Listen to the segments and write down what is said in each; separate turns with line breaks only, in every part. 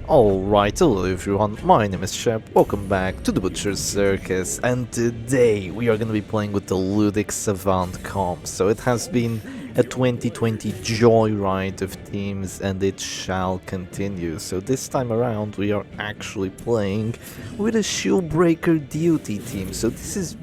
Alright, hello everyone, my name is Shep, welcome back to the Butcher's Circus, and today we are going to be playing with the Ludic Savant comp. So it has been a 2020 joyride of teams and it shall continue. So this time around we are actually playing with a Shieldbreaker Duty team. So this is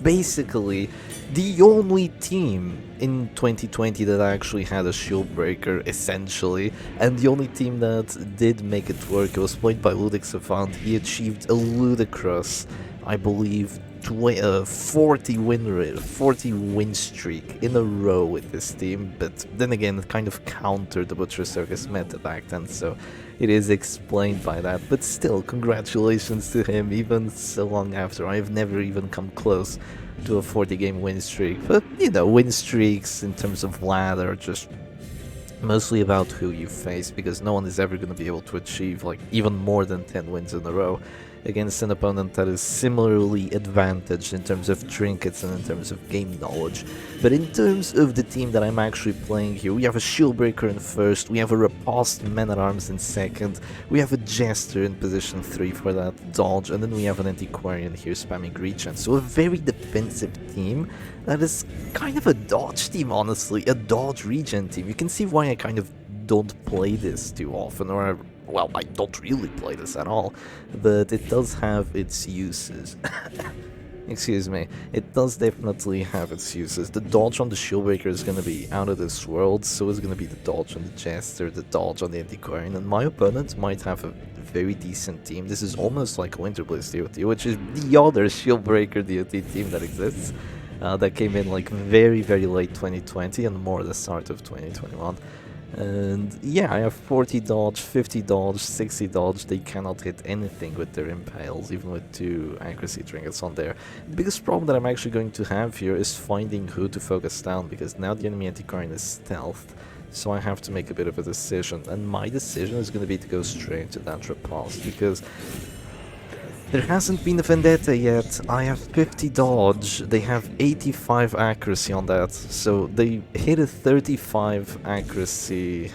basically the only team in 2020 that actually had a shield breaker, essentially, and the only team that did make it work. It was played by Ludic Savant. He achieved a ludicrous, I believe, 40 win streak in a row with this team, but then again it kind of countered the Butcher Circus meta back then, so it is explained by that. But still, congratulations to him, even so long after. I have never even come close to a 40 game win streak, but you know, win streaks in terms of ladder are just mostly about who you face, because no one is ever going to be able to achieve like even more than 10 wins in a row against an opponent that is similarly advantaged in terms of trinkets and in terms of game knowledge. But in terms of the team that I'm actually playing here, we have a Shieldbreaker in first, we have a Repulsed Man-at-Arms in second, we have a Jester in position 3 for that dodge, and then we have an Antiquarian here spamming regen. So a very defensive team that is kind of a dodge team, honestly, a dodge regen team. You can see why I kind of don't play this too often, or well, I don't really play this at all, but it does have its uses. Excuse me, it does definitely have its uses. The dodge on the Shieldbreaker is going to be out of this world, so is going to be the dodge on the Jester, the dodge on the Antiquarian, and my opponent might have a very decent team. This is almost like a Winterbliss DOT, which is the other Shieldbreaker DOT team that exists, that came in like very late 2020 and more at the start of 2021. And yeah, I have 40 dodge, 50 dodge, 60 dodge. They cannot hit anything with their impales, even with 2 accuracy trinkets on there. The biggest problem that I'm actually going to have here is finding who to focus down, because now the enemy Antiquarian is stealthed, so I have to make a bit of a decision. And my decision is going to be to go straight to that repulse, because there hasn't been a Vendetta yet. I have 50 dodge, they have 85 accuracy on that, so they hit a 35 accuracy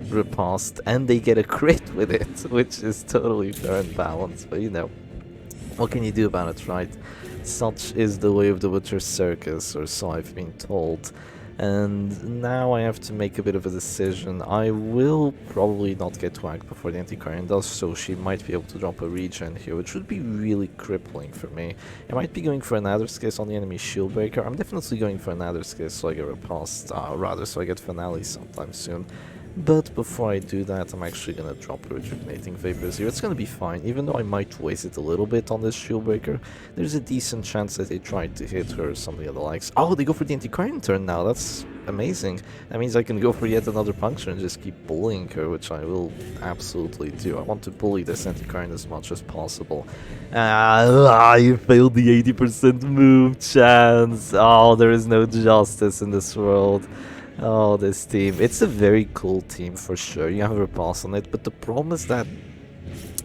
repulsed and they get a crit with it, which is totally fair and balanced, but you know, what can you do about it, right? Such is the way of the Butcher Circus, or so I've been told. And now I have to make a bit of a decision. I will probably not get whacked before the Antiquarian does, so she might be able to drop a regen here, which would be really crippling for me. I might be going for another skiss on the enemy Shieldbreaker. I'm definitely going for another skiss so I get repulsed, rather so I get finale sometime soon. But before I do that, I'm actually gonna drop Rejuvenating Vapors here. It's gonna be fine, even though I might waste it a little bit on this Shieldbreaker. There's a decent chance that they try to hit her or something of the likes. Oh, they go for the Antiquarian turn now, that's amazing. That means I can go for yet another puncture and just keep bullying her, which I will absolutely do. I want to bully this Antiquarian as much as possible. You failed the 80% move chance. Oh, there is no justice in this world. Oh, this team. It's a very cool team for sure. You have a repulse on it, but the problem is that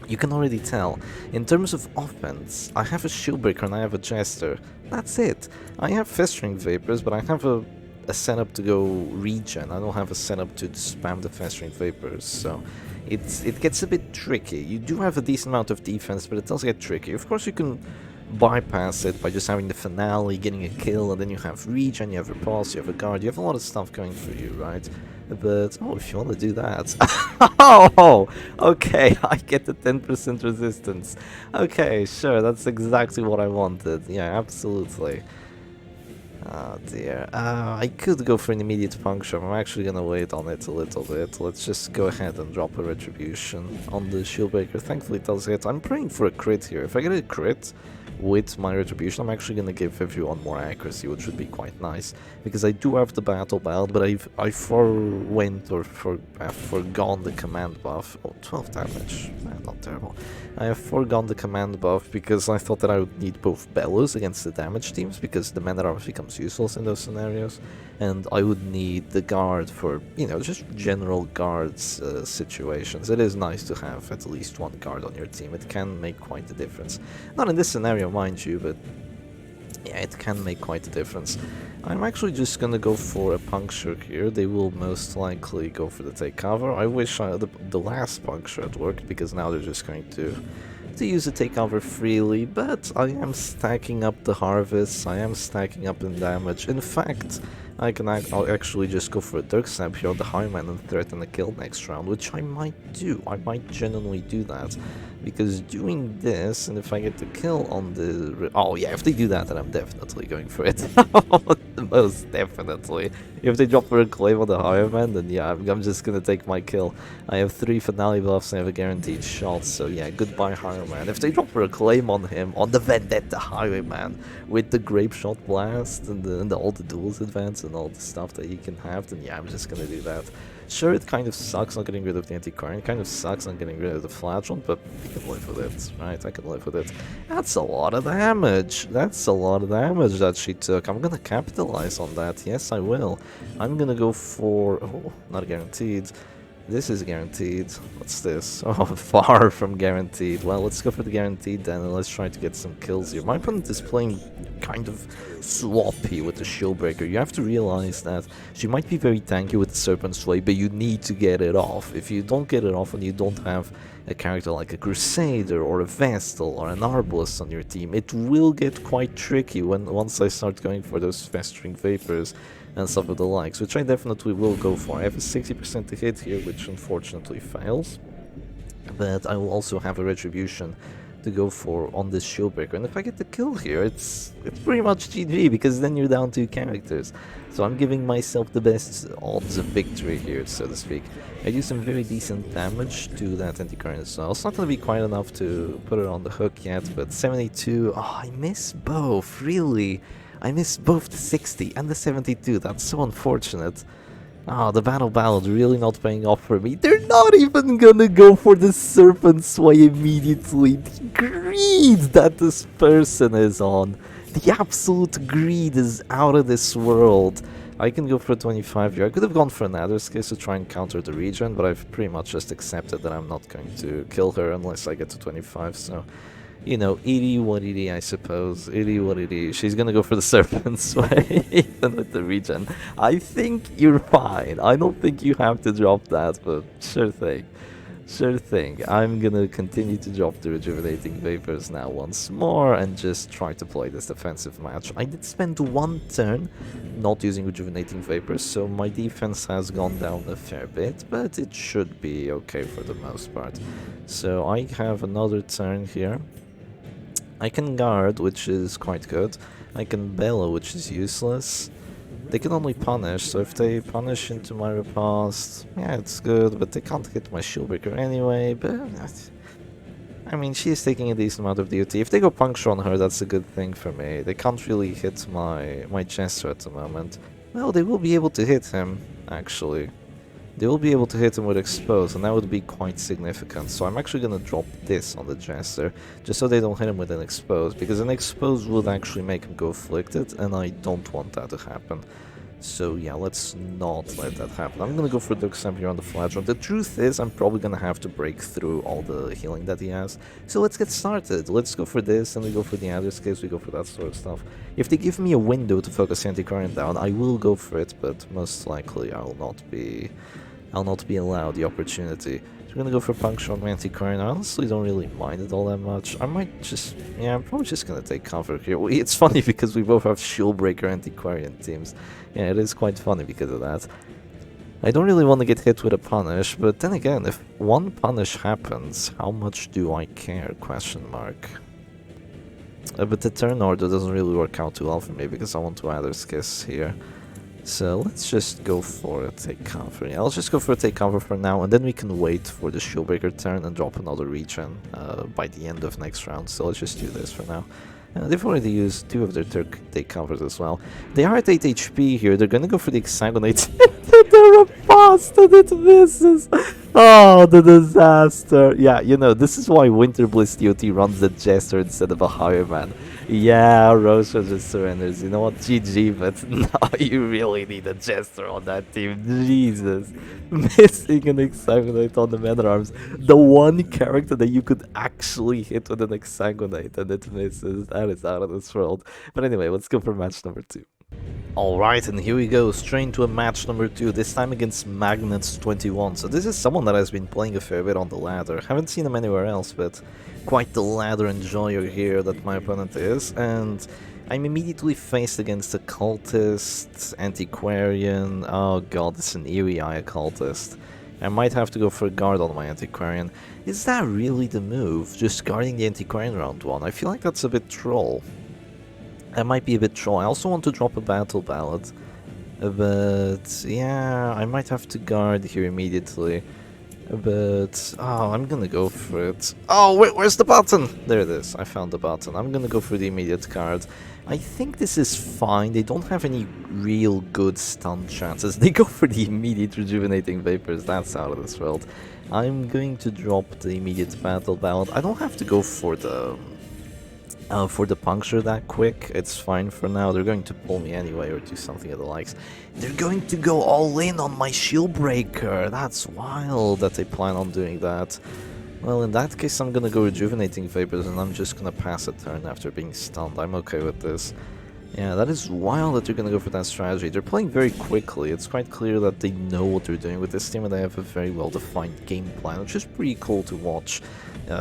you can already tell. In terms of offense, I have a Shieldbreaker and I have a Jester. That's it. I have Festering Vapors, but I have a setup to go regen. I don't have a setup to spam the Festering Vapors, so it gets a bit tricky. You do have a decent amount of defense, but it does get tricky. Of course, you can bypass it by just having the finale, getting a kill, and then you have regen, you have repulse, you have a guard, you have a lot of stuff going for you, right? But, oh, if you want to do that... Oh, okay, I get the 10% resistance. Okay, sure, that's exactly what I wanted. Yeah, absolutely. Oh dear. I could go for an immediate puncture. I'm actually gonna wait on it a little bit. Let's just go ahead and drop a Retribution on the Shieldbreaker. Thankfully it does hit. I'm praying for a crit here. If I get a crit with my Retribution, I'm actually gonna give everyone more accuracy, which would be quite nice, because I do have the battle belt, but I forgone the command buff. Oh, 12 damage. Not terrible. I have forgone the command buff because I thought that I would need both Bellows against the damage teams, because the Man-at-Arms becomes useless in those scenarios, and I would need the guard for, you know, just general guards situations. It is nice to have at least one guard on your team. It can make quite a difference. Not in this scenario, mind you, but Yeah, it can make quite a difference. I'm actually just gonna go for a puncture here. They will most likely go for the take cover. I wish the last puncture had worked, because now they're just going to use the take cover freely, but I am stacking up the harvests, I am stacking up in damage. In fact, I'll actually just go for a Dirk Snap here on the Highman and threaten a kill next round, which I might do. I might genuinely do that, because doing this, and if I get the kill on the... Oh yeah, if they do that, then I'm definitely going for it. Most definitely. If they drop a claim on the Highman, then yeah, I'm just gonna take my kill. I have 3 finale buffs, I have a guaranteed shot, so yeah, goodbye Highwayman. If they drop a claim on him, on the Vendetta Highwayman, with the Grape Shot Blast and all the duels advance and all the stuff that he can have, then yeah, I'm just gonna do that. Sure, it kind of sucks not getting rid of the anti-current, kind of sucks not getting rid of the Flagellant, but I can live with it, right? I can live with it. That's a lot of damage. That's a lot of damage that she took. I'm gonna capitalize on that. Yes, I will. I'm gonna go for... Oh, not guaranteed. This is guaranteed. What's this? Oh, far from guaranteed. Well, let's go for the guaranteed then, and let's try to get some kills here. My opponent is playing kind of sloppy with the Shieldbreaker. You have to realize that she might be very tanky with the Serpent Sway, but you need to get it off. If you don't get it off and you don't have a character like a Crusader or a Vestal or an Arbalest on your team, it will get quite tricky once I start going for those Festering Vapors and stuff of the likes, which I definitely will go for. I have a 60% to hit here, which unfortunately fails, but I will also have a Retribution to go for on this Shieldbreaker, and if I get the kill here, it's pretty much GG, because then you're down 2 characters. So I'm giving myself the best odds of victory here, so to speak. I do some very decent damage to that anti-current as well. It's not going to be quite enough to put it on the hook yet, but 72, oh, I miss both, really. I missed both the 60 and the 72, that's so unfortunate. Ah, the Battle Ballad really not paying off for me. They're not even gonna go for the Serpent Sway immediately. The greed that this person is on. The absolute greed is out of this world. I can go for a 25 here. I could have gone for another case to try and counter the regen, but I've pretty much just accepted that I'm not going to kill her unless I get to 25, so... You know, itty what itty, I suppose. Itty what itty. She's gonna go for the Serpent Sway, even with the regen. I think you're fine. I don't think you have to drop that, but sure thing. Sure thing. I'm gonna continue to drop the Rejuvenating Vapors now once more and just try to play this defensive match. I did spend 1 turn not using Rejuvenating Vapors, so my defense has gone down a fair bit, but it should be okay for the most part. So I have another turn here. I can guard, which is quite good. I can bellow, which is useless. They can only punish, so if they punish into my riposte, yeah, it's good, but they can't hit my Shieldbreaker anyway, but... I mean, she's taking a decent amount of DOT. If they go puncture on her, that's a good thing for me. They can't really hit my Jester at the moment. Well, they will be able to hit him, actually. They will be able to hit him with Expose, and that would be quite significant. So I'm actually going to drop this on the Jester, just so they don't hit him with an Expose, because an Expose would actually make him go Afflicted, and I don't want that to happen. So yeah, let's not let that happen. I'm going to go for Dirk Snap here on the Flagellant. The truth is, I'm probably going to have to break through all the healing that he has. So let's get started. Let's go for this, and we go for the others case, we go for that sort of stuff. If they give me a window to focus Anti-Current down, I will go for it, but most likely I'll not be allowed the opportunity. So we're gonna go for Puncture on my Anti-Current. I honestly don't really mind it all that much. I might just... yeah, I'm probably just gonna take cover here. It's funny because we both have Shieldbreaker Antiquarian teams. Yeah, it is quite funny because of that. I don't really want to get hit with a punish, but then again, if one punish happens, how much do I care? Question mark. But the turn order doesn't really work out too well for me because I want to either Kiss here. So let's just go for a take cover. Yeah, I'll just go for a take cover for now, and then we can wait for the Shieldbreaker turn and drop another regen by the end of next round. So let's just do this for now. They've already used 2 of their take covers as well. They are at 8 HP here. They're gonna go for the Exsanguinate. The cast and it misses. Oh, the disaster. Yeah, you know, this is why Winter Bliss DOT runs the Jester instead of a Highwayman. Yeah, Roucho just surrenders. You know what? GG, but now you really need a Jester on that team. Jesus. Missing an Exsanguinate on the Man at Arms. The one character that you could actually hit with an Exsanguinate and it misses. That is out of this world. But anyway, let's go for match number 2. Alright, and here we go, straight into a match number 2, this time against Magnets21. So this is someone that has been playing a fair bit on the ladder. Haven't seen him anywhere else, but quite the ladder enjoyer here that my opponent is. And I'm immediately faced against a cultist, antiquarian. Oh god, it's an Eerie Eye cultist. I might have to go for a guard on my antiquarian. Is that really the move? Just guarding the antiquarian round 1? I feel like that's a bit troll. That might be a bit troll. I also want to drop a battle ballad. But yeah, I might have to guard here immediately. But oh, I'm gonna go for it. Oh, wait, where's the button? There it is. I found the button. I'm gonna go for the immediate card. I think this is fine. They don't have any real good stun chances. They go for the immediate rejuvenating vapors. That's out of this world. I'm going to drop the immediate battle ballad. I don't have to go for the puncture that quick. It's fine for now. They're going to pull me anyway or do something of the likes. They're going to go all in on my shield breaker. That's wild that they plan on doing that. Well, in that case, I'm gonna go rejuvenating vapors and I'm just gonna pass a turn after being stunned. I'm okay with this. Yeah, that is wild that you're gonna go for that strategy. They're playing very quickly. It's quite clear that they know what they're doing with this team and they have a very well-defined game plan, which is pretty cool to watch.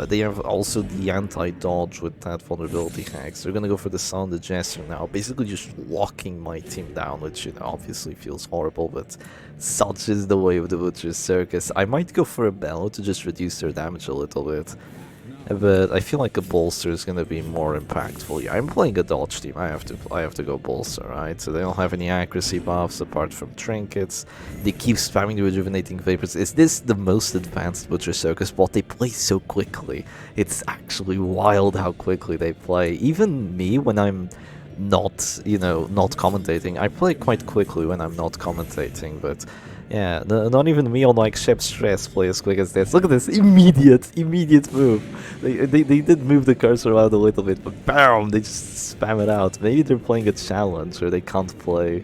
They have also the anti-dodge with that vulnerability hacks. They're gonna go for the Sound the Jester now, basically just locking my team down, which, you know, obviously feels horrible, but such is the way of the Butcher's Circus. I might go for a Bellow to just reduce their damage a little bit. But I feel like a bolster is gonna be more impactful. Yeah, I'm playing a dodge team. I have to go bolster, right? So they don't have any accuracy buffs apart from trinkets. They keep spamming the rejuvenating vapors. Is this the most advanced Butcher Circus bot? They play so quickly. It's actually wild how quickly they play. Even me, when I'm not, you know, not commentating, I play quite quickly when I'm not commentating, but yeah, not even me on like Shep Stress play as quick as this. Look at this, immediate move. They did move the cursor around a little bit, but bam, they just spam it out. Maybe they're playing a challenge where they can't play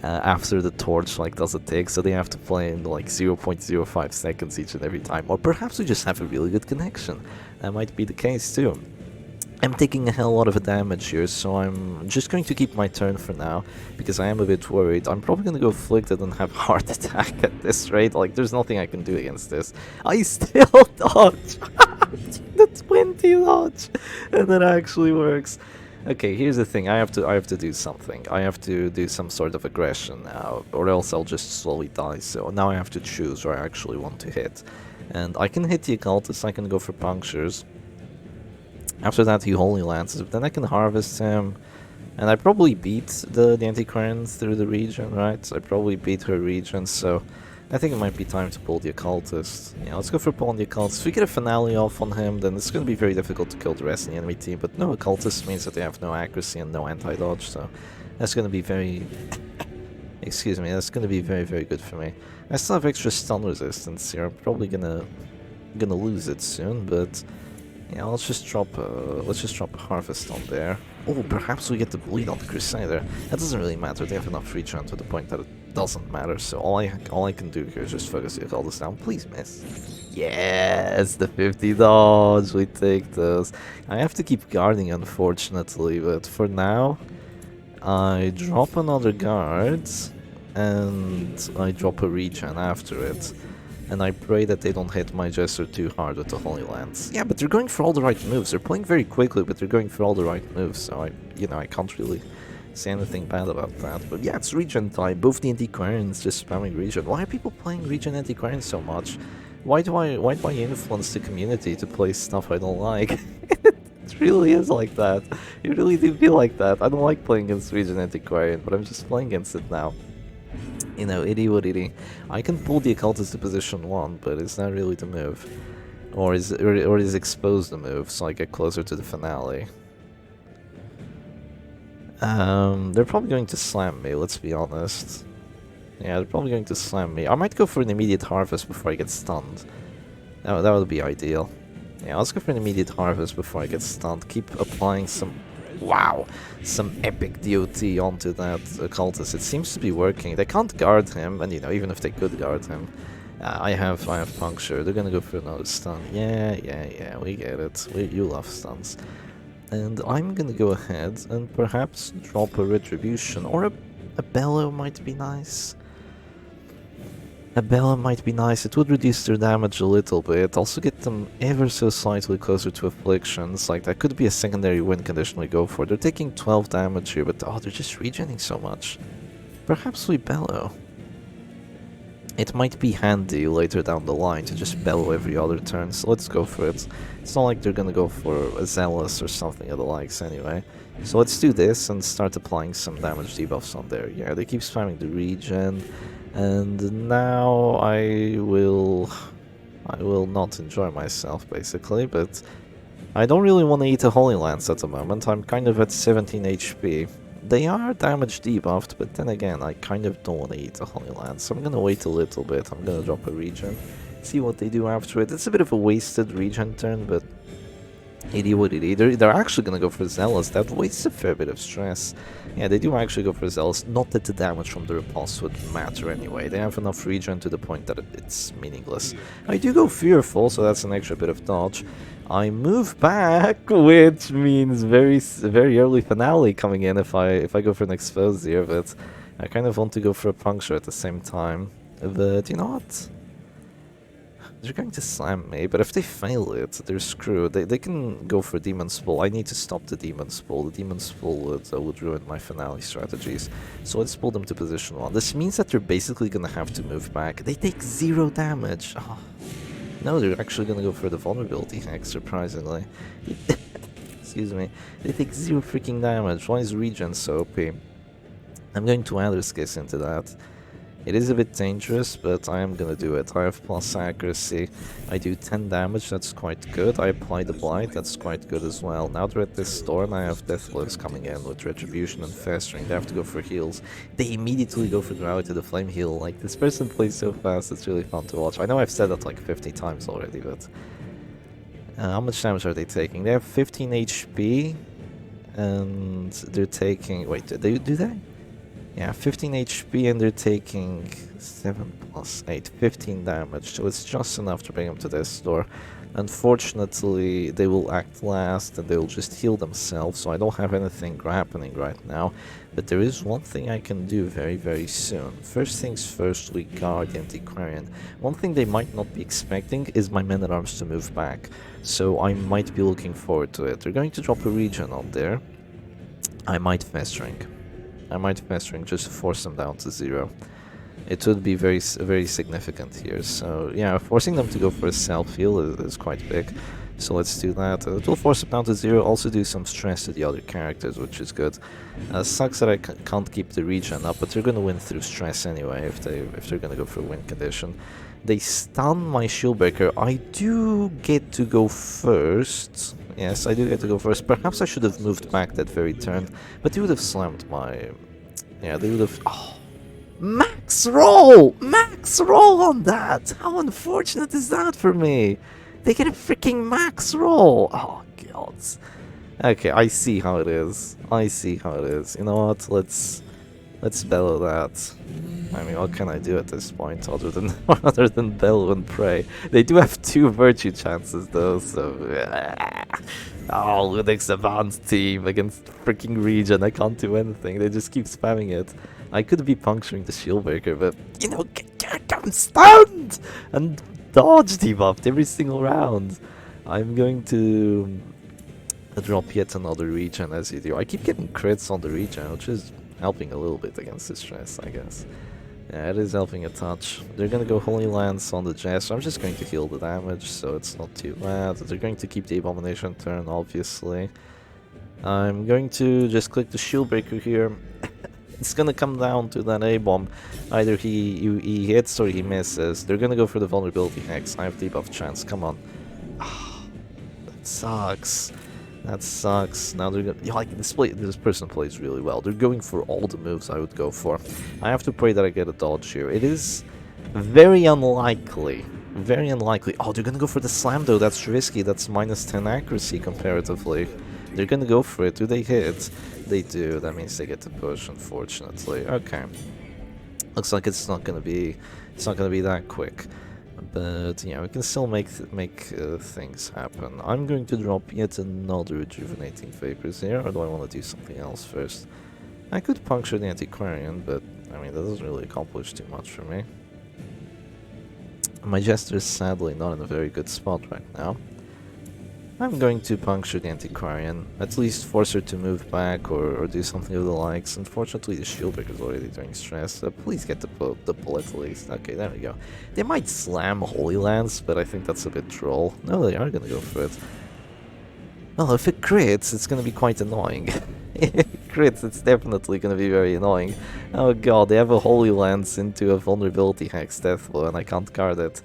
after the torch like does a tick, so they have to play in like 0.05 seconds each and every time. Or perhaps we just have a really good connection. That might be the case too. I'm taking a hell lot of damage here, so I'm just going to keep my turn for now, because I am a bit worried. I'm probably going to go Afflicted and have Heart Attack at this rate. Like, there's nothing I can do against this. I still dodge! The 20 dodge! And that actually works. Okay, here's the thing. I have to do something. I have to do some sort of aggression now, or else I'll just slowly die. So now I have to choose where I actually want to hit. And I can hit the Occultist, I can go for punctures. After that he Holy Lances, but then I can harvest him, and I probably beat the Antiquarian through the region, right? I probably beat her region, so I think it might be time to pull the Occultist. Yeah, let's go for pulling the Occultist. If we get a Finale off on him, then it's going to be very difficult to kill the rest of the enemy team, but no Occultist means that they have no accuracy and no anti-dodge, so that's going to be very... Excuse me, that's going to be very, very good for me. I still have extra stun resistance here. I'm probably gonna lose it soon, but... Yeah, let's just drop a Harvest on there. Oh, perhaps we get the bleed on the Crusader. That doesn't really matter. They have enough regen to the point that it doesn't matter. So all I can do here is just focus the Occultist down. Please miss. Yes, the 50 dodge. We take those. I have to keep guarding, unfortunately, but for now, I drop another guard and I drop a regen after it. And I pray that they don't hit my Jester too hard with the Holy Lance. Yeah, but they're going for all the right moves. They're playing very quickly, but they're going for all the right moves. So I can't really say anything bad about that. But yeah, it's regen time. Both the Antiquarians just spamming regen. Why are people playing regen Antiquarians so much? Why do I influence the community to play stuff I don't like? It really is like that. You really do feel like that. I don't like playing against regen Antiquarian, but I'm just playing against it now. You know, itty what itty. I can pull the Occultist to position 1, but it's not really the move. Or is expose the move, so I get closer to the finale. They're probably going to slam me, let's be honest. Yeah, they're probably going to slam me. I might go for an immediate harvest before I get stunned. That would be ideal. Yeah, let's go for an immediate harvest before I get stunned. Keep applying some... Wow! Some epic DOT onto that cultist. It seems to be working. They can't guard him, and you know, even if they could guard him, I have puncture. They're gonna go for another stun. Yeah, we get it. You love stuns. And I'm gonna go ahead and perhaps drop a retribution, or a bellow might be nice. A bellow might be nice. It would reduce their damage a little bit, also get them ever so slightly closer to Afflictions. Like, that could be a secondary win condition we go for. They're taking 12 damage here, but oh, they're just regening so much. Perhaps we bellow. It might be handy later down the line to just bellow every other turn, so let's go for it. It's not like they're gonna go for a Zealous or something of the likes anyway. So let's do this and start applying some damage debuffs on there. Yeah, they keep spamming the regen. And now I will not enjoy myself, basically, but I don't really want to eat a Holy Lance at the moment. I'm kind of at 17 HP. They are damage debuffed, but then again, I kind of don't want to eat a Holy Lance, so I'm gonna wait a little bit. I'm gonna drop a regen, see what they do after it. It's a bit of a wasted regen turn, but it is what it is. They're actually gonna go for Zealous. That wastes a fair bit of stress. Yeah, they do actually go for Zealous. Not that the damage from the repulse would matter anyway. They have enough regen to the point that it's meaningless. I do go Fearful, so that's an extra bit of dodge. I move back, which means very early finale coming in if I go for an expose here, but I kind of want to go for a puncture at the same time. But you know what? They're going to slam me, but if they fail it, they're screwed. They can go for Demon's Pull. I need to stop the Demon's Pull. The Demon's Pull would ruin my finale strategies. So let's pull them to position 1. This means that they're basically going to have to move back. They take 0 damage. Oh. No, they're actually going to go for the Vulnerability Hack, surprisingly. Excuse me. They take 0 freaking damage. Why is regen so OP? I'm going to Adder's into that. It is a bit dangerous, but I am gonna do it. I have plus accuracy. I do 10 damage, that's quite good. I apply the blight, that's quite good as well. Now they're at this store and I have death blows coming in with retribution and festering. They have to go for heals. They immediately go for Gravity the Flame heal. Like, this person plays so fast, it's really fun to watch. I know I've said that like 50 times already, but how much damage are they taking? They have 15 HP and they're taking... Wait, do they? Yeah, 15 HP and they're taking 7 plus 8, 15 damage, so it's just enough to bring them to this store. Unfortunately, they will act last and they will just heal themselves, so I don't have anything happening right now. But there is one thing I can do very soon. First things first, we guard the Antiquarian. One thing they might not be expecting is my men-at-arms to move back, so I might be looking forward to it. They're going to drop a regen on there. I might festering just to force them down to 0. It would be very significant here. So yeah, forcing them to go for a self-heal is quite big. So let's do that. It will force them down to 0, also do some stress to the other characters, which is good. Sucks that I can't keep the regen up, but they're going to win through stress anyway if they're going to go for a win condition. They stun my Shieldbreaker. I do get to go first. Yes, I do get to go first. Perhaps I should have moved back that very turn, but they would have slammed my... Yeah, they would have... Oh! Max roll! Max roll on that! How unfortunate is that for me? They get a freaking max roll! Oh, God. Okay, I see how it is. You know what? Let's bellow that. I mean, what can I do at this point other than bellow and pray? They do have 2 virtue chances though, so... Oh, Ludic's advanced team against freaking regen. I can't do anything. They just keep spamming it. I could be puncturing the Shieldbreaker, but, you know, get stunned! And dodge debuffed every single round. I'm going to drop yet another regen as you do. I keep getting crits on the regen, which is helping a little bit against the stress, I guess. Yeah, it is helping a touch. They're gonna go Holy Lance on the Jester. I'm just going to heal the damage, so it's not too bad. They're going to keep the Abomination turn, obviously. I'm going to just click the Shieldbreaker here. It's gonna come down to that A-bomb. Either he hits or he misses. They're gonna go for the Vulnerability Hex. I have debuff chance, come on. That sucks. That sucks. Now they're gonna, like this person plays really well. They're going for all the moves I would go for. I have to pray that I get a dodge here. It is very unlikely. Very unlikely. Oh, they're gonna go for the slam though. That's risky. That's minus 10 accuracy comparatively. They're gonna go for it. Do they hit? They do. That means they get the push, unfortunately. Okay. Looks like it's not gonna be that quick. But yeah, we can still make things happen. I'm going to drop yet another rejuvenating vapors here, or do I want to do something else first? I could puncture the antiquarian, but I mean that doesn't really accomplish too much for me. My jester is sadly not in a very good spot right now. I'm going to puncture the antiquarian, at least force her to move back or do something of the likes. Unfortunately, the shieldbreaker is already doing stress. Please get the bullet at least. Okay, there we go. They might slam Holy Lance, but I think that's a bit troll. No, they are going to go for it. Well, if it crits, it's going to be quite annoying. If it crits, it's definitely going to be very annoying. Oh god, they have a Holy Lance into a vulnerability hex death blow and I can't guard it.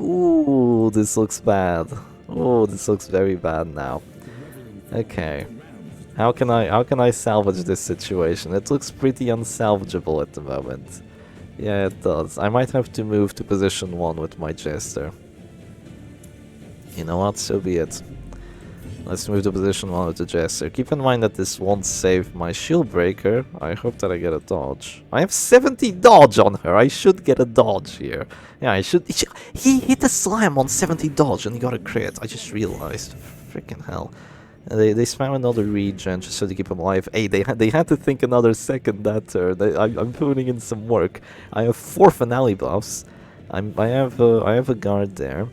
Ooh, this looks bad. Oh, this looks very bad now. Okay. How can I salvage this situation? It looks pretty unsalvageable at the moment. Yeah, it does. I might have to move to position 1 with my jester. You know what? So be it. Let's move to position 1 with the jester. Keep in mind that this won't save my shield breaker. I hope that I get a dodge. I have 70 dodge on her. I should get a dodge here. Yeah, I should. He hit a slam on 70 dodge and he got a crit. I just realized. Freaking hell. They spam another regen just so to keep him alive. Hey, they had to think another second that turn. I'm putting in some work. I have 4 finale buffs. I have a guard there.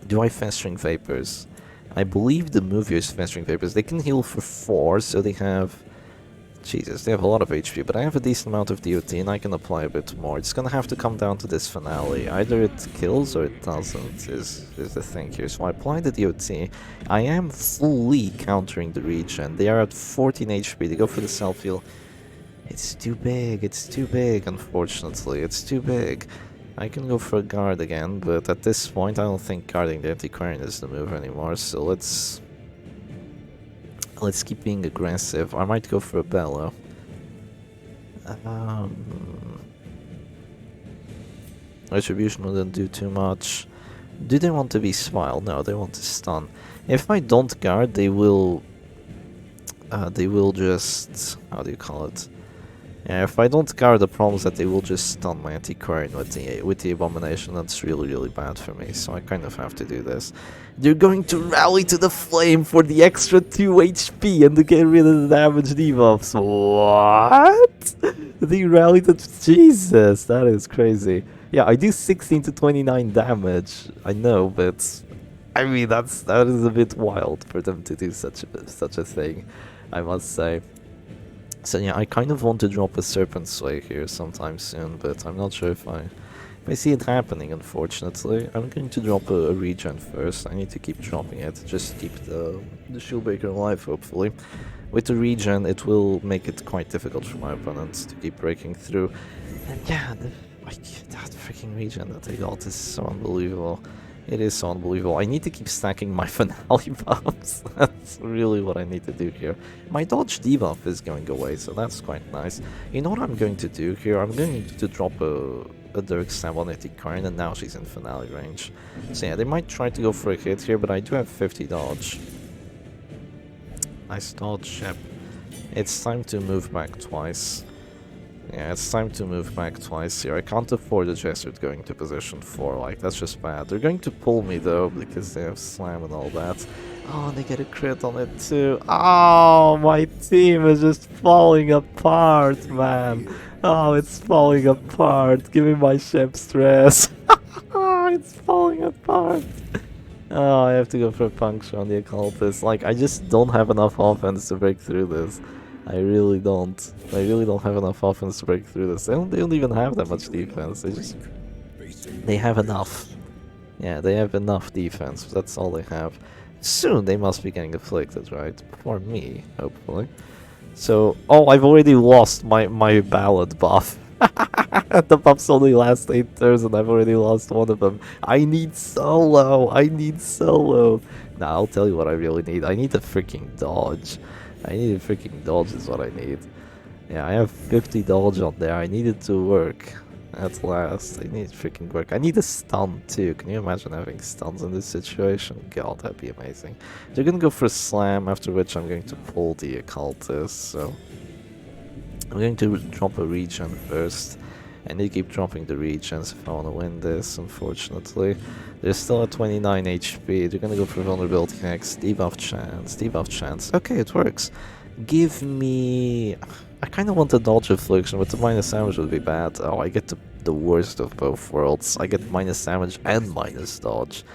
Do I festering vapors? I believe the move here is festering vapors. They can heal for 4, so they have... Jesus, they have a lot of HP, but I have a decent amount of DOT and I can apply a bit more. It's gonna have to come down to this finale. Either it kills or it doesn't, is the thing here. So I apply the DOT. I am fully countering the regen. They are at 14 HP. They go for the self-heal. It's too big, unfortunately. It's too big. I can go for a guard again, but at this point I don't think guarding the antiquarian is the move anymore, so let's keep being aggressive. I might go for a bellow. Retribution wouldn't do too much. Do they want to be smile? No, they want to stun. If I don't guard, they will just, how do you call it? Yeah, if I don't guard, the problem is that they will just stun my antiquarian with the abomination. That's really bad for me, so I kind of have to do this. They're going to rally to the flame for the extra 2 HP and to get rid of the damage debuffs. What? They rally to... Jesus, that is crazy. Yeah, I do 16 to 29 damage. I know, but... I mean, that is a bit wild for them to do such a thing, I must say. So yeah, I kind of want to drop a Serpent Sway here sometime soon, but I'm not sure if I see it happening, unfortunately. I'm going to drop a regen first. I need to keep dropping it, just to keep the Shieldbreaker alive, hopefully. With the regen, it will make it quite difficult for my opponents to keep breaking through. And yeah, that freaking regen that they got is so unbelievable. It is so unbelievable. I need to keep stacking my finale buffs. That's really what I need to do here. My dodge debuff is going away, so that's quite nice. You know what I'm going to do here? I'm going to drop a Dirk Stab on Antiquarian, and now she's in finale range. So yeah, they might try to go for a hit here, but I do have 50 dodge. Nice dodge, yep. It's time to move back twice. Yeah, it's time to move back twice here. I can't afford a Jesuit going to position 4, like, that's just bad. They're going to pull me, though, because they have Slam and all that. Oh, and they get a crit on it, too. Oh, my team is just falling apart, man. Oh, it's falling apart. Give me my ship stress. It's falling apart. Oh, I have to go for a puncture on the occultist. Like, I just don't have enough offense to break through this. I really don't. I really don't have enough offense to break through this. They don't even have that much defense. They have enough. Yeah, they have enough defense. That's all they have. Soon they must be getting afflicted, right? For me, hopefully. So, oh, I've already lost my ballad buff. The buffs only last 8 turns and I've already lost one of them. I need solo. I need solo. Now I'll tell you what I really need. I need a freaking dodge. I need a freaking dodge is what I need. Yeah, I have 50 dodge on there. I need it to work. At last. I need freaking work. I need a stun too. Can you imagine having stuns in this situation? God, that'd be amazing. They're gonna go for a slam, after which I'm going to pull the occultist, so I'm going to drop a regen first. I need to keep dropping the regens if I want to win this, unfortunately. They're still at 29 HP. They're gonna go for vulnerability next. Debuff chance. Debuff chance. Okay, it works. Give me... I kind of want to dodge Affliction, but the minus damage would be bad. Oh, I get the worst of both worlds. I get minus damage and minus dodge.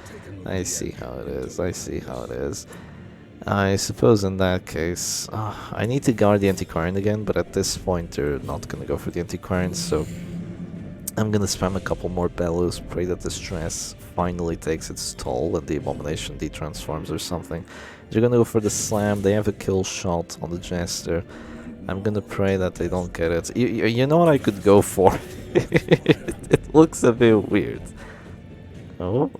I see how it is. I see how it is. I suppose in that case, I need to guard the Antiquarian again, but at this point they're not going to go for the Antiquarian, so I'm going to spam a couple more bellows, pray that the stress finally takes its toll and the Abomination detransforms or something. They're going to go for the slam. They have a kill shot on the Jester. I'm gonna pray that they don't get it. You know what I could go for? It looks a bit weird. Oh,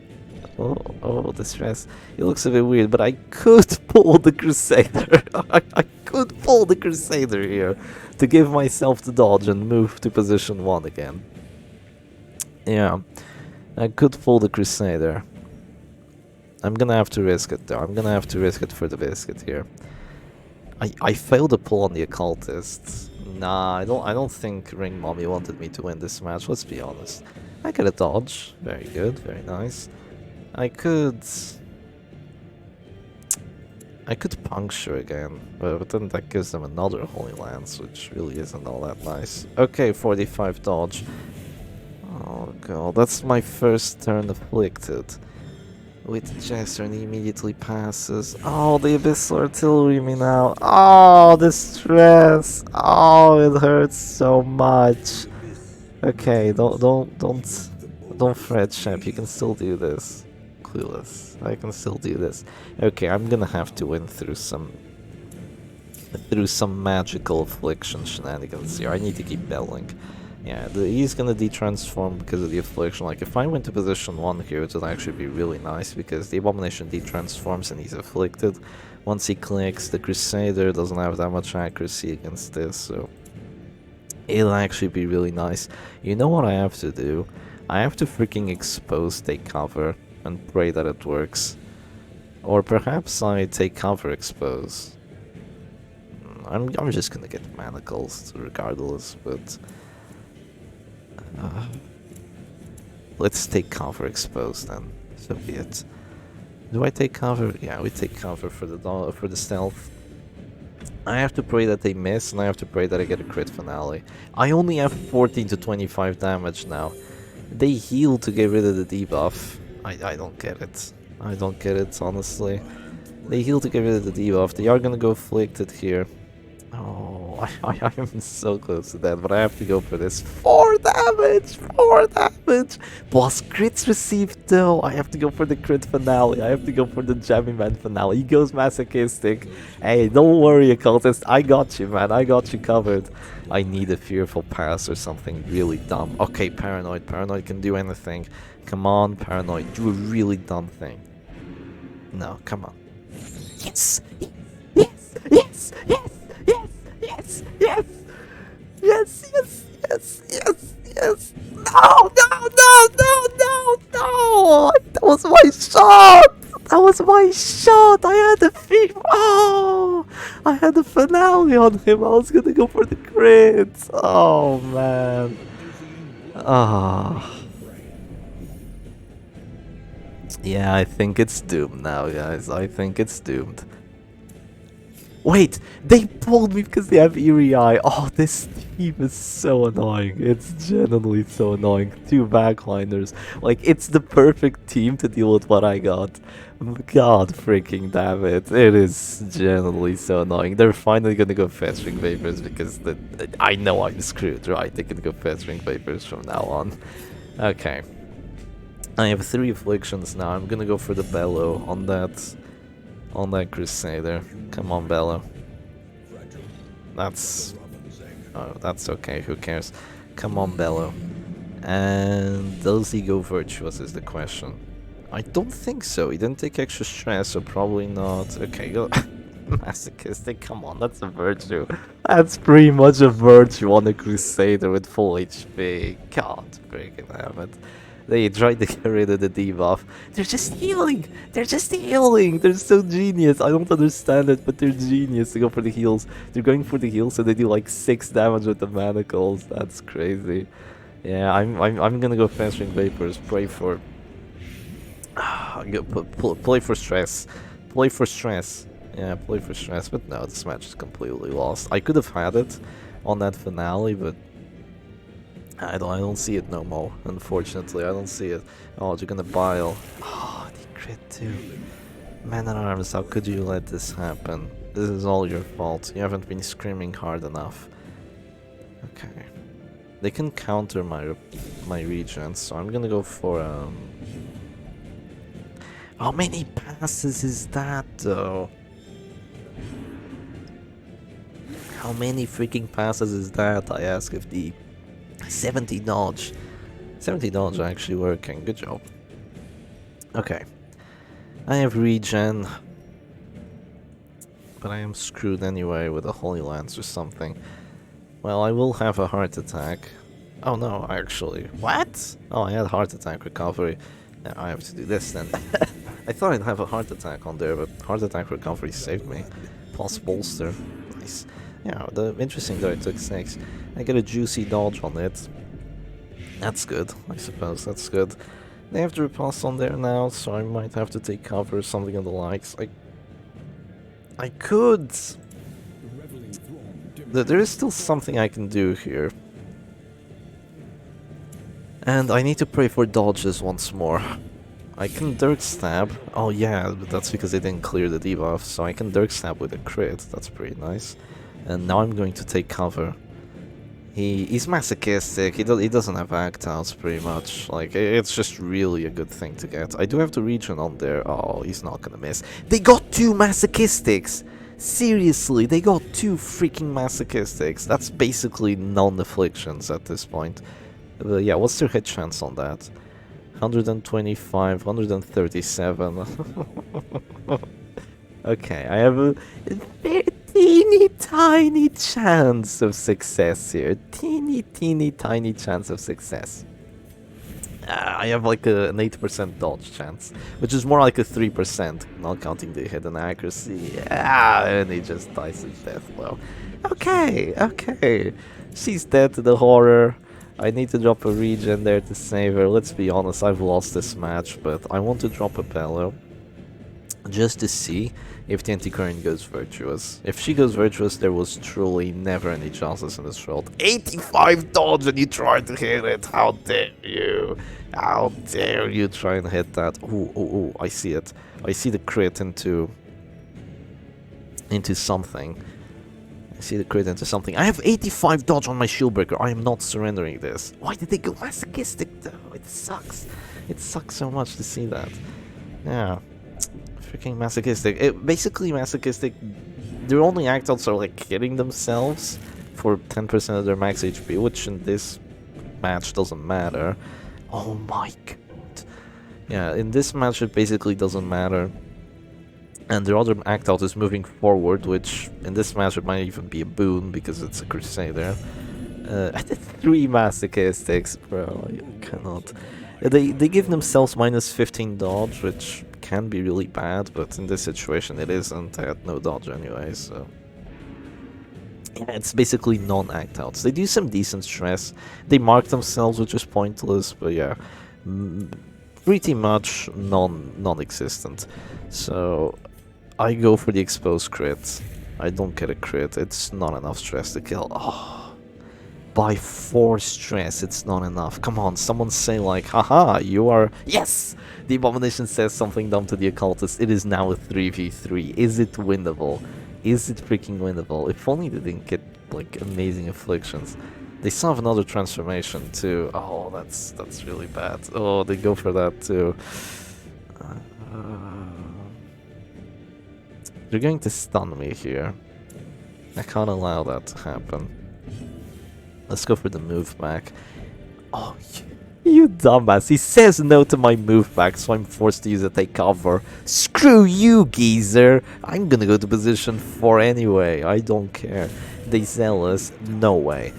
the stress. It looks a bit weird, but I could pull the Crusader. I could pull the Crusader here to give myself the dodge and move to position 1 again. Yeah, I could pull the Crusader. I'm gonna have to risk it though. I'm gonna have to risk it for the biscuit here. I failed to pull on the occultist. Nah, I don't think Ring Mommy wanted me to win this match, let's be honest. I get a dodge. Very good, very nice. I could puncture again, but then that gives them another Holy Lance, which really isn't all that nice. Okay, 45 dodge. Oh god, that's my first turn afflicted. With Jester, and he immediately passes. Oh, the Abyssal Artillery me now. Oh, the stress. Oh, it hurts so much. Okay, don't fret, champ. You can still do this. Clueless. I can still do this. Okay, I'm gonna have to win through some magical affliction shenanigans here. I need to keep belling. Yeah, he's gonna detransform because of the affliction. Like, if I went to position 1 here, it would actually be really nice because the Abomination detransforms and he's afflicted. Once he clicks, the Crusader doesn't have that much accuracy against this, so it'll actually be really nice. You know what I have to do? I have to freaking expose, take cover, and pray that it works. Or perhaps I take cover, expose. I'm just gonna get manacles regardless, but... let's take cover exposed then. So be it. Do I take cover? Yeah, we take cover for the stealth. I have to pray that they miss, and I have to pray that I get a crit finale. I only have 14 to 25 damage now. They heal to get rid of the debuff. I don't get it. I don't get it, honestly. They heal to get rid of the debuff. They are gonna go afflicted here. Oh, I am so close to that, but I have to go for this. 4 damage! 4 damage! Plus crits received though. I have to go for the crit finale. I have to go for the Jammy Man finale. He goes masochistic. Hey, don't worry, occultist. I got you, man. I got you covered. I need a fearful pass or something really dumb. Okay, Paranoid. Paranoid can do anything. Come on, Paranoid. Do a really dumb thing. No, come on. Yes! Yes! Yes! Yes! Yes! Yes! Yes! Yes! Yes! Yes! Yes! No! No! No! No! No! No! That was my shot! That was my shot! I had a fever! Oh! I had a finale on him! I was gonna go for the crits! Oh man! Ah. Yeah, I think it's doomed now, guys. I think it's doomed. Wait, they pulled me because they have Eerie Eye. Oh, this team is so annoying. It's genuinely so annoying. 2 backliners. Like, it's the perfect team to deal with what I got. God freaking damn it. It is genuinely so annoying. They're finally gonna go fetching vapors because I know I'm screwed, right? They can go fetching vapors from now on. Okay. I have 3 afflictions now. I'm gonna go for the bellow on that Crusader. Come on, bellow. That's okay. Who cares? Come on, Bello. And does he go Virtuous is the question. I don't think so. He didn't take extra stress, so probably not. Okay, go. Masochistic, come on, that's a virtue. That's pretty much a virtue on a Crusader with full HP. Can't freaking have it. They tried to get rid of the debuff. They're just healing! They're just healing! They're so genius! I don't understand it, but they're genius to go for the heals. They're going for the heals so they do like 6 damage with the manacles. That's crazy. Yeah, I'm gonna go Festering Vapors. Pray for... play for stress. Play for stress. Yeah, play for stress, but no, this match is completely lost. I could have had it on that finale, but I don't see it no more. Unfortunately, I don't see it. Oh, you're gonna bile. Oh, the crit too. Man at Arms, how could you let this happen? This is all your fault. You haven't been screaming hard enough. Okay. They can counter my regents, so I'm gonna go for How many passes is that though? How many freaking passes is that? I ask if the 70 dodge. 70 dodge are actually working. Good job. Okay. I have regen. But I am screwed anyway with a Holy Lance or something. Well, I will have a heart attack. Oh no, actually. What? Oh, I had heart attack recovery. Now I have to do this then. I thought I'd have a heart attack on there, but heart attack recovery saved me. Plus bolster. Nice. Yeah, interesting that I took 6. I get a juicy dodge on it. That's good, I suppose, that's good. They have the riposte on there now, so I might have to take cover or something of the likes. I could... There is still something I can do here. And I need to pray for dodges once more. I can Dirk Stab. Oh yeah, but that's because they didn't clear the debuff, so I can Dirk Stab with a crit. That's pretty nice. And now I'm going to take cover. He's masochistic. He doesn't have act outs pretty much. Like, it's just really a good thing to get. I do have the regen on there. Oh, he's not gonna miss. They got 2 masochistics! Seriously, they got 2 freaking masochistics. That's basically non-afflictions at this point. Yeah, what's their hit chance on that? 125, 137. Okay, I have a very teeny tiny chance of success here. Teeny tiny chance of success. I have like an 8% dodge chance, which is more like a 3%, not counting the hidden accuracy. And he just dies his death blow. Okay. She's dead to the horror. I need to drop a regen there to save her. Let's be honest, I've lost this match, but I want to drop a Bello just to see if the Antiquarian goes Virtuous. If she goes Virtuous, there was truly never any chances in this world. 85 dodge and you try to hit it! How dare you! How dare you try and hit that! Ooh, I see it. I see the crit into something. I see the crit into something. I have 85 dodge on my shield breaker. I am not surrendering this. Why did they go masochistic though? It sucks. It sucks so much to see that. Yeah. Freaking masochistic. Basically masochistic, their only act outs are like hitting themselves for 10% of their max HP, which in this match doesn't matter. Oh my god. Yeah, in this match it basically doesn't matter. And their other act out is moving forward, which in this match it might even be a boon because it's a Crusader. 3 masochistics, bro, I cannot. They give themselves minus 15 dodge, which can be really bad, but in this situation it isn't. I had no dodge anyway, so... Yeah, it's basically non-act outs. They do some decent stress. They mark themselves, which is pointless, but yeah. Pretty much non-existent. So... I go for the exposed crit. I don't get a crit. It's not enough stress to kill. Oh, by 4 stress, it's not enough. Come on, someone say like, haha, you are... Yes! The Abomination says something dumb to the Occultist. It is now a 3v3. Is it winnable? Is it freaking winnable? If only they didn't get, like, amazing Afflictions. They still have another transformation, too. Oh, that's really bad. Oh, they go for that, too. They're going to stun me here. I can't allow that to happen. Let's go for the move back. Oh, you dumbass. He says no to my move back, so I'm forced to use a take cover. Screw you, geezer. I'm gonna go to position 4 anyway. I don't care. They zealous. No way.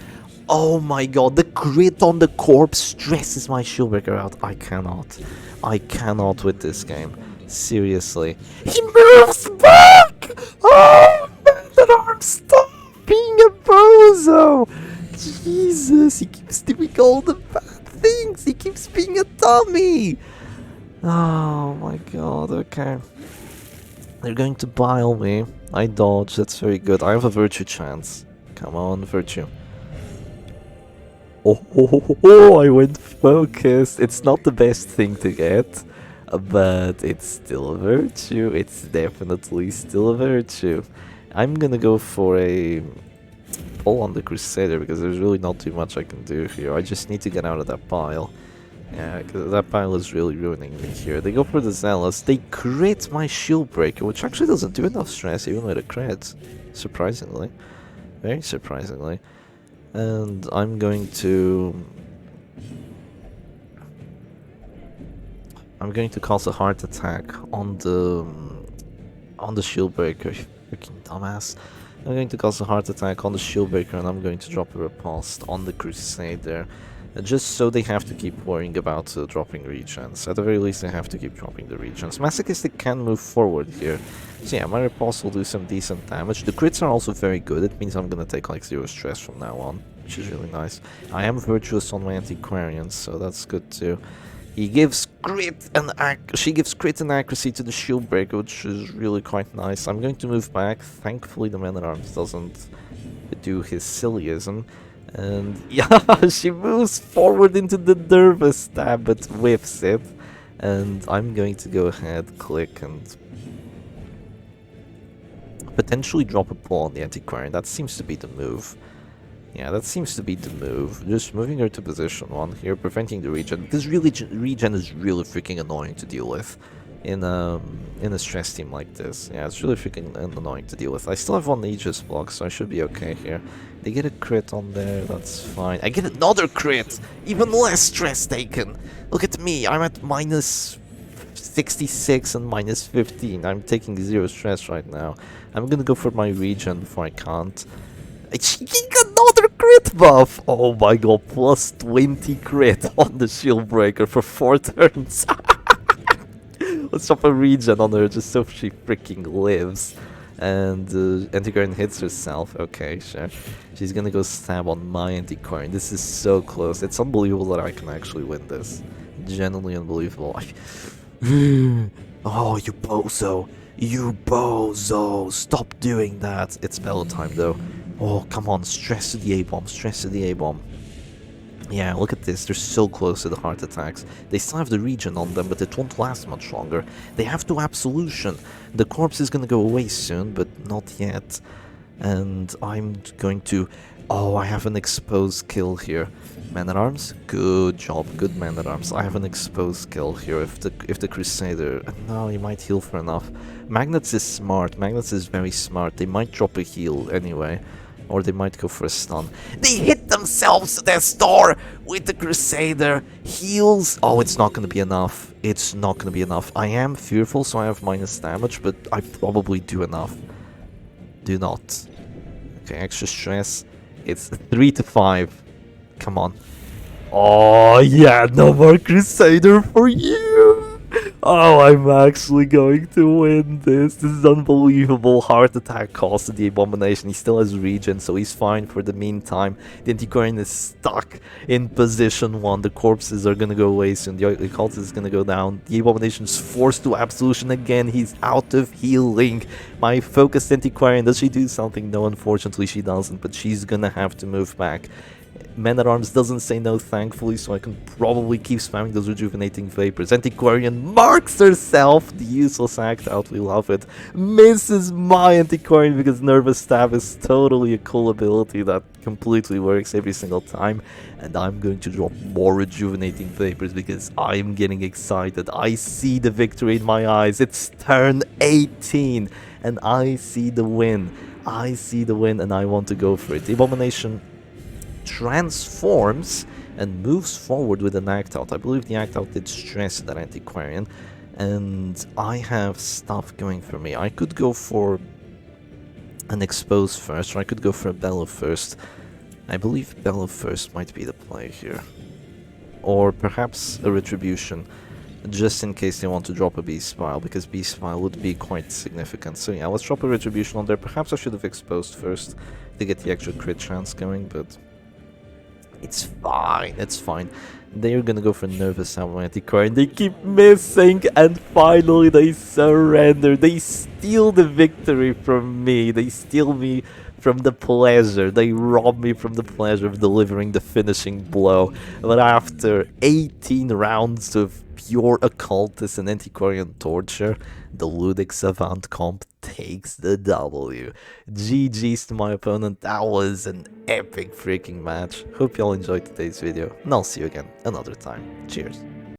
Oh my god, the crit on the corpse stresses my shieldbreaker out. I cannot. I cannot with this game. Seriously. He moves back! Oh, man, that arm, stop being a bozo! Jesus, he keeps doing all the bad things. He keeps being a dummy. Oh my god, okay. They're going to bile me. I dodge, that's very good. I have a virtue chance. Come on, virtue. Oh, I went focused. It's not the best thing to get, but it's still a virtue. It's definitely still a virtue. I'm gonna go for a pull on the Crusader because there's really not too much I can do here. I just need to get out of that pile. Yeah, because that pile is really ruining me here. They go for the Zealous. They crit my shield breaker, which actually doesn't do enough stress even with a crit. Surprisingly. Very surprisingly. And I'm going to cause a heart attack on the shield breaker. Freaking dumbass. I'm going to cause a heart attack on the shield breaker, and I'm going to drop a riposte on the Crusader. Just so they have to keep worrying about dropping regens. At the very least, they have to keep dropping the regens. Masochistic can move forward here. So yeah, my riposte will do some decent damage. The crits are also very good. It means I'm gonna take like 0 stress from now on, which is really nice. I am virtuous on my antiquarians, so that's good too. He gives crit and she gives crit and accuracy to the shield breaker, which is really quite nice. I'm going to move back. Thankfully, the man-at-arms doesn't do his sillyism. And yeah, she moves forward into the nervous stab, but whiffs it. And I'm going to go ahead, click, and potentially drop a pull on the antiquarian. That seems to be the move. Yeah, that seems to be the move. Just moving her to position 1 here, preventing the regen. Because really, regen is really freaking annoying to deal with in a stress team like this. Yeah, it's really freaking annoying to deal with. I still have 1 Aegis block, so I should be okay here. They get a crit on there, that's fine. I get another crit! Even less stress taken! Look at me, I'm at minus 66 and minus 15. I'm taking 0 stress right now. I'm gonna go for my regen before I can't. She got another crit buff! Oh my god, plus 20 crit on the shield breaker for 4 turns. Let's drop a regen on her just so she freaking lives. And Antiquarian hits herself. Okay, sure. She's gonna go stab on my Antiquarian. This is so close. It's unbelievable that I can actually win this. Genuinely unbelievable. Oh, you bozo. You bozo. Stop doing that. It's battle time though. Oh, come on. Stress to the A-bomb. Stress to the A-bomb. Yeah, look at this. They're so close to the heart attacks. They still have the regen on them, but it won't last much longer. They have to absolution. The corpse is gonna go away soon, but not yet. And I'm going to... Oh, I have an exposed kill here. Man-at-arms? Good job. Good man-at-arms. I have an exposed kill here. If the Crusader... No, he might heal for enough. Magnets is smart. Magnets is very smart. They might drop a heal anyway. Or they might go for a stun. They hit themselves to their star with the Crusader. Heals. Oh, it's not going to be enough. It's not going to be enough. I am fearful, so I have minus damage, but I probably do enough. Do not. Okay, extra stress. It's 3 to 5. Come on. Oh, yeah, no more Crusader for you. Oh, I'm actually going to win this. This is unbelievable. Heart attack caused the abomination. He still has regen, so he's fine for the meantime. The Antiquarian is stuck in position 1. The corpses are gonna go away soon. The occultist is gonna go down. The abomination is forced to absolution again. He's out of healing. My focused Antiquarian, does she do something? No, unfortunately she doesn't, but she's gonna have to move back. Man-at-Arms doesn't say no, thankfully, so I can probably keep spamming those rejuvenating vapors. Antiquarian marks herself! The useless act out, we love it. Misses my Antiquarian because Nervous Stab is totally a cool ability that completely works every single time. And I'm going to drop more rejuvenating vapors because I'm getting excited. I see the victory in my eyes. It's turn 18 and I see the win. I see the win and I want to go for it. The Abomination transforms and moves forward with an act out. I believe the act out did stress that Antiquarian, and I have stuff going for me. I could go for an Expose first, or I could go for a Bellow first. I believe Bellow first might be the play here. Or perhaps a Retribution, just in case they want to drop a B-Spile, because B-Spile would be quite significant. So yeah, let's drop a Retribution on there. Perhaps I should have Exposed first to get the extra crit chance going, but it's fine, it's fine. They're gonna go for Nervous Antiquarian, and they keep missing, and finally they surrender. They steal the victory from me. They steal me from the pleasure. They rob me from the pleasure of delivering the finishing blow. But after 18 rounds of pure occultist and antiquarian torture, the Ludic Savant comp takes the W. GG's to my opponent. That was an epic freaking match. Hope y'all enjoyed today's video, and I'll see you again another time. Cheers.